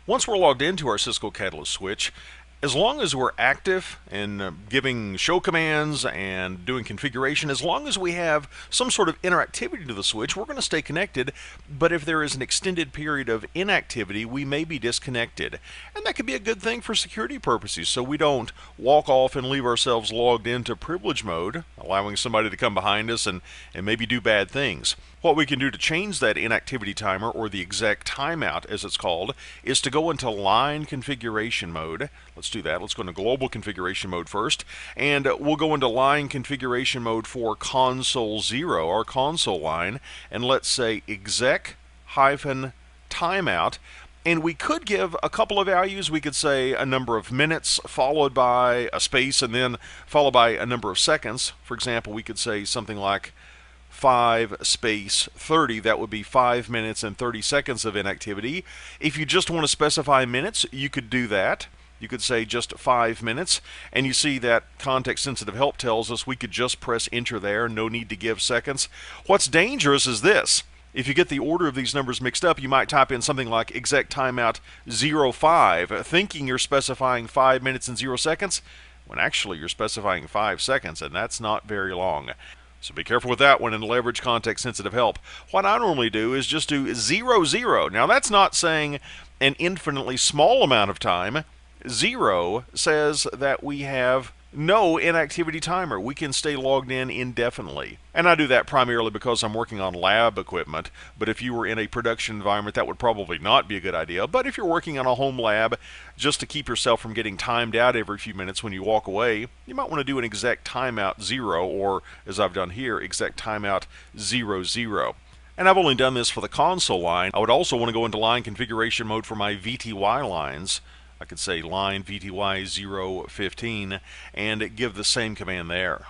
Once we're logged into our Cisco Catalyst switch, as long as we're active and giving show commands and doing configuration, as long as we have some sort of interactivity to the switch, we're going to stay connected. But if there is an extended period of inactivity, we may be disconnected. And that could be a good thing for security purposes, so we don't walk off and leave ourselves logged into privilege mode, allowing somebody to come behind us and maybe do bad things. What we can do to change that inactivity timer, or the exec timeout as it's called, is to go into line configuration mode. Let's do that. Let's go into global configuration mode first, and we'll go into line configuration mode for console 0, our console line, and let's say exec-timeout. And we could give a couple of values. We could say a number of minutes followed by a space and then followed by a number of seconds. For example, we could say something like 5 space 30. That would be 5 minutes and 30 seconds of inactivity. If you just want to specify minutes, you could do that. You could say just 5 minutes, and you see that context-sensitive help tells us we could just press enter there, no need to give seconds. What's dangerous is this. If you get the order of these numbers mixed up, you might type in something like exec timeout 05, thinking you're specifying 5 minutes and 0 seconds, when actually you're specifying 5 seconds, and that's not very long. So be careful with that one and leverage context-sensitive help. What I normally do is just do 00. Now that's not saying an infinitely small amount of time. 0 says that we have no inactivity timer. We can stay logged in indefinitely. And I do that primarily because I'm working on lab equipment, but if you were in a production environment, that would probably not be a good idea. But if you're working on a home lab, just to keep yourself from getting timed out every few minutes when you walk away, you might want to do an exec timeout 0, or as I've done here, exec timeout 00. And I've only done this for the console line. I would also want to go into line configuration mode for my VTY lines. I could say line VTY 015 and give the same command there.